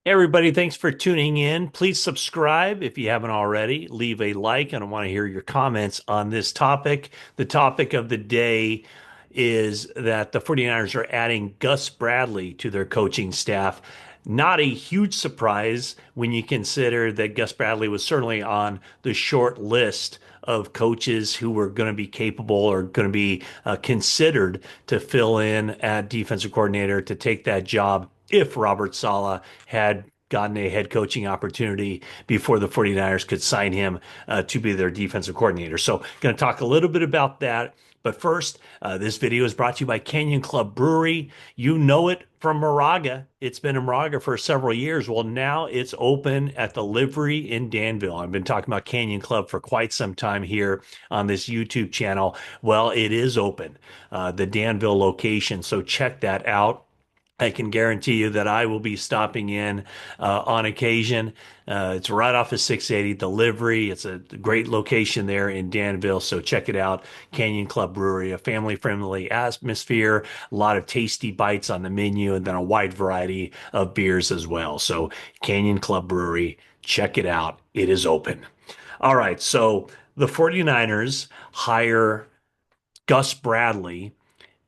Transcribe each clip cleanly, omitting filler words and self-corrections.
Hey everybody, thanks for tuning in. Please subscribe if you haven't already. Leave a like, and I want to hear your comments on this topic. The topic of the day is that the 49ers are adding Gus Bradley to their coaching staff. Not a huge surprise when you consider that Gus Bradley was certainly on the short list of coaches who were going to be capable or going to be considered to fill in at defensive coordinator to take that job if Robert Saleh had gotten a head coaching opportunity before the 49ers could sign him to be their defensive coordinator. So, going to talk a little bit about that. But first, this video is brought to you by Canyon Club Brewery. You know it from Moraga. It's been in Moraga for several years. Well, now it's open at the Livery in Danville. I've been talking about Canyon Club for quite some time here on this YouTube channel. Well, it is open, the Danville location. So check that out. I can guarantee you that I will be stopping in on occasion. It's right off of 680 Delivery. It's a great location there in Danville, so check it out. Canyon Club Brewery, a family-friendly atmosphere, a lot of tasty bites on the menu, and then a wide variety of beers as well. So Canyon Club Brewery, check it out. It is open. All right, so the 49ers hire Gus Bradley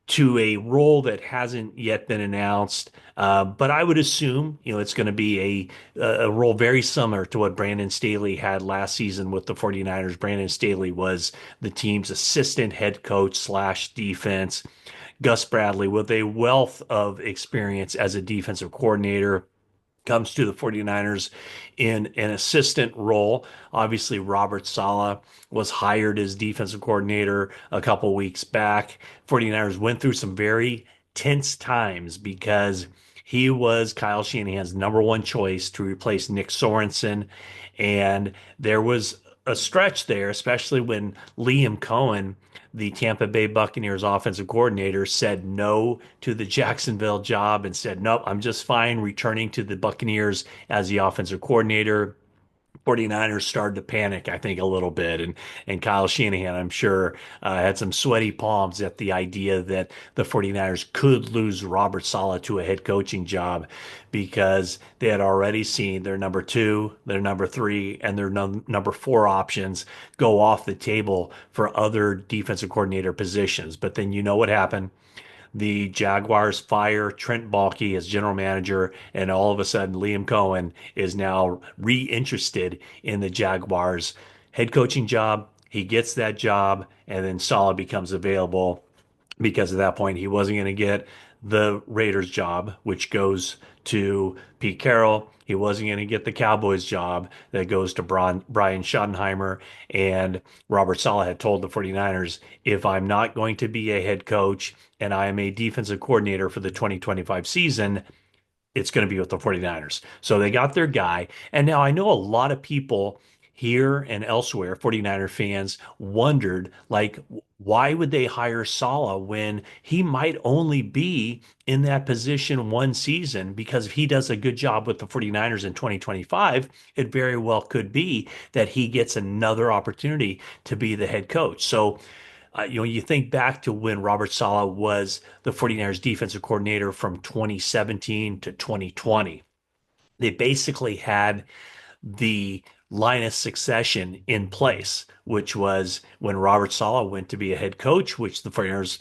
to a role that hasn't yet been announced. But I would assume, it's going to be a role very similar to what Brandon Staley had last season with the 49ers. Brandon Staley was the team's assistant head coach slash defense. Gus Bradley, with a wealth of experience as a defensive coordinator, comes to the 49ers in an assistant role. Obviously, Robert Saleh was hired as defensive coordinator a couple weeks back. 49ers went through some very tense times because he was Kyle Shanahan's number one choice to replace Nick Sorensen. And there was a stretch there, especially when Liam Cohen, the Tampa Bay Buccaneers offensive coordinator, said no to the Jacksonville job and said, nope, I'm just fine returning to the Buccaneers as the offensive coordinator. 49ers started to panic, I think, a little bit. And Kyle Shanahan, I'm sure, had some sweaty palms at the idea that the 49ers could lose Robert Saleh to a head coaching job because they had already seen their number two, their number three, and their number four options go off the table for other defensive coordinator positions. But then you know what happened. The Jaguars fire Trent Baalke as general manager, and all of a sudden Liam Cohen is now re-interested in the Jaguars head coaching job. He gets that job, and then Saleh becomes available because at that point he wasn't going to get the Raiders job, which goes to Pete Carroll. He wasn't going to get the Cowboys job that goes to Brian Schottenheimer. And Robert Saleh had told the 49ers, if I'm not going to be a head coach and I am a defensive coordinator for the 2025 season, it's going to be with the 49ers. So they got their guy. And now I know a lot of people here and elsewhere, 49er fans, wondered, like, why would they hire Saleh when he might only be in that position one season? Because if he does a good job with the 49ers in 2025, it very well could be that he gets another opportunity to be the head coach. So you think back to when Robert Saleh was the 49ers defensive coordinator from 2017 to 2020. They basically had the line of succession in place, which was when Robert Saleh went to be a head coach, which the 49ers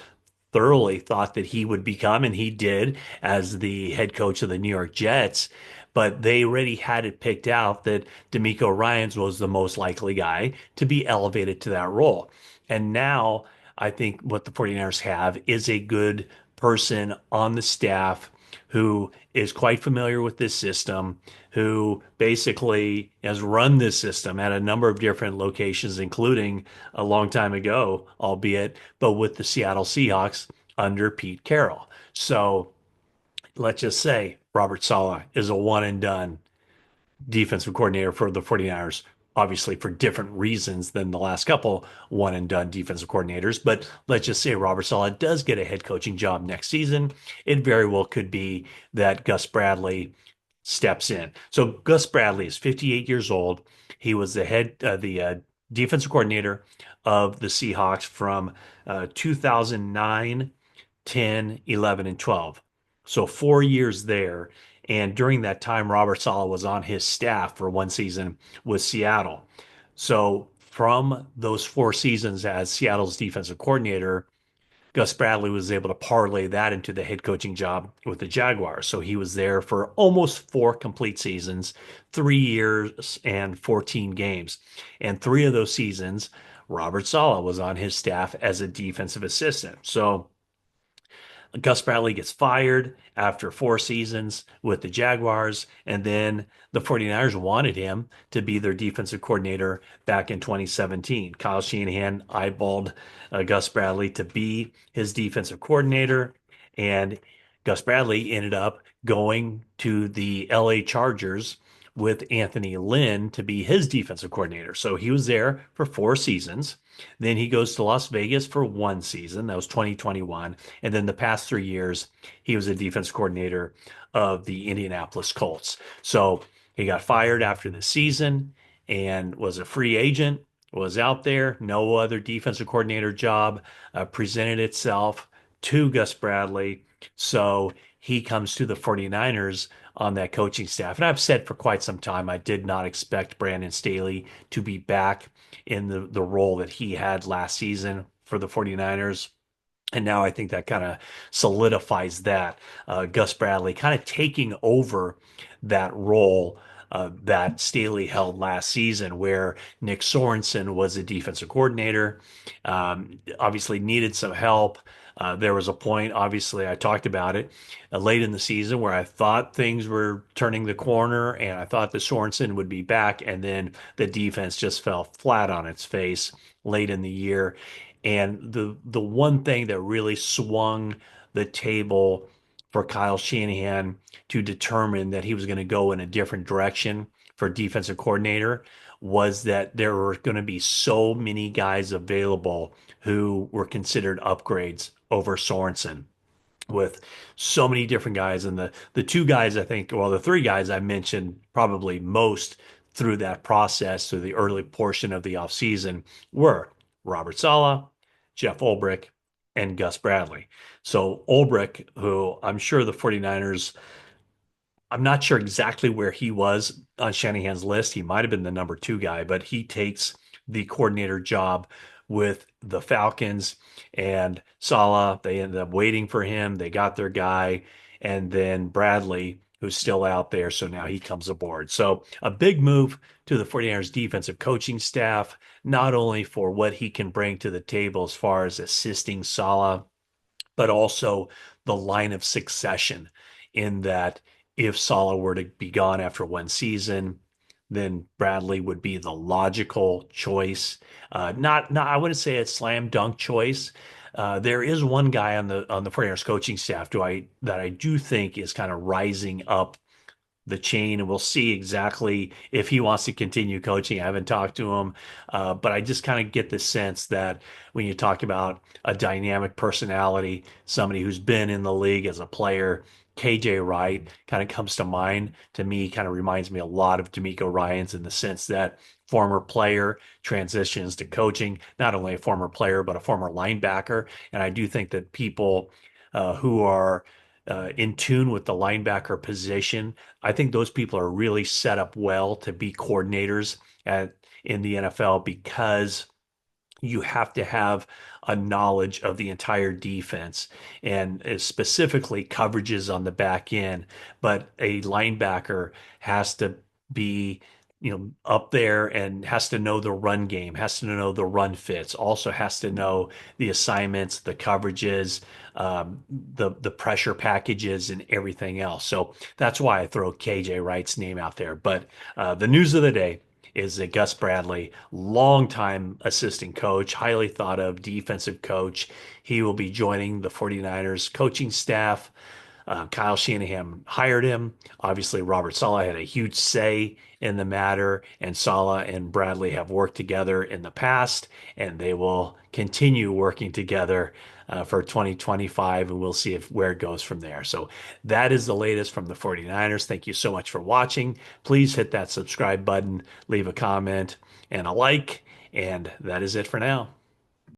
thoroughly thought that he would become, and he did as the head coach of the New York Jets. But they already had it picked out that D'Amico Ryans was the most likely guy to be elevated to that role. And now I think what the 49ers have is a good person on the staff who is quite familiar with this system, who basically has run this system at a number of different locations, including a long time ago, albeit, but with the Seattle Seahawks under Pete Carroll. So let's just say Robert Saleh is a one and done defensive coordinator for the 49ers, obviously for different reasons than the last couple one and done defensive coordinators. But let's just say Robert Saleh does get a head coaching job next season. It very well could be that Gus Bradley steps in. So Gus Bradley is 58 years old. He was the defensive coordinator of the Seahawks from 2009, 10, 11, and 12. So 4 years there. And during that time, Robert Saleh was on his staff for one season with Seattle. So from those 4 seasons as Seattle's defensive coordinator, Gus Bradley was able to parlay that into the head coaching job with the Jaguars. So he was there for almost 4 complete seasons, 3 years and 14 games. And 3 of those seasons, Robert Saleh was on his staff as a defensive assistant. So Gus Bradley gets fired after 4 seasons with the Jaguars, and then the 49ers wanted him to be their defensive coordinator back in 2017. Kyle Shanahan eyeballed Gus Bradley to be his defensive coordinator, and Gus Bradley ended up going to the LA Chargers with Anthony Lynn to be his defensive coordinator. So he was there for 4 seasons. Then he goes to Las Vegas for one season. That was 2021. And then the past 3 years, he was a defense coordinator of the Indianapolis Colts. So he got fired after the season and was a free agent, was out there. No other defensive coordinator job presented itself to Gus Bradley. So he comes to the 49ers on that coaching staff. And I've said for quite some time, I did not expect Brandon Staley to be back in the role that he had last season for the 49ers. And now I think that kind of solidifies that. Gus Bradley kind of taking over that role that Staley held last season, where Nick Sorensen was a defensive coordinator, obviously needed some help. There was a point, obviously, I talked about it late in the season where I thought things were turning the corner and I thought the Sorensen would be back. And then the defense just fell flat on its face late in the year. And the one thing that really swung the table for Kyle Shanahan to determine that he was going to go in a different direction for defensive coordinator was that there were going to be so many guys available who were considered upgrades over Sorensen, with so many different guys. And the two guys I think, well, the three guys I mentioned probably most through that process, through the early portion of the offseason, were Robert Saleh, Jeff Ulbrich, and Gus Bradley. So Ulbrich, who I'm sure the 49ers, I'm not sure exactly where he was on Shanahan's list. He might have been the number 2 guy, but he takes the coordinator job with the Falcons and Saleh. They ended up waiting for him. They got their guy. And then Bradley, who's still out there. So now he comes aboard. So a big move to the 49ers defensive coaching staff, not only for what he can bring to the table as far as assisting Saleh, but also the line of succession in that if Saleh were to be gone after one season, then Bradley would be the logical choice. Not I wouldn't say a slam dunk choice. There is one guy on the 49ers coaching staff that I do think is kind of rising up the chain, and we'll see exactly if he wants to continue coaching. I haven't talked to him, but I just kind of get the sense that when you talk about a dynamic personality, somebody who's been in the league as a player, KJ Wright kind of comes to mind. To me, kind of reminds me a lot of D'Amico Ryans in the sense that former player transitions to coaching, not only a former player, but a former linebacker. And I do think that people who are in tune with the linebacker position, I think those people are really set up well to be coordinators in the NFL, because you have to have a knowledge of the entire defense and specifically coverages on the back end. But a linebacker has to be, up there and has to know the run game, has to know the run fits, also has to know the assignments, the coverages, the pressure packages, and everything else. So that's why I throw KJ Wright's name out there. But the news of the day is that Gus Bradley, longtime assistant coach, highly thought of defensive coach, he will be joining the 49ers coaching staff. Kyle Shanahan hired him. Obviously, Robert Saleh had a huge say in the matter, and Saleh and Bradley have worked together in the past, and they will continue working together for 2025, and we'll see where it goes from there. So that is the latest from the 49ers. Thank you so much for watching. Please hit that subscribe button, leave a comment and a like, and that is it for now.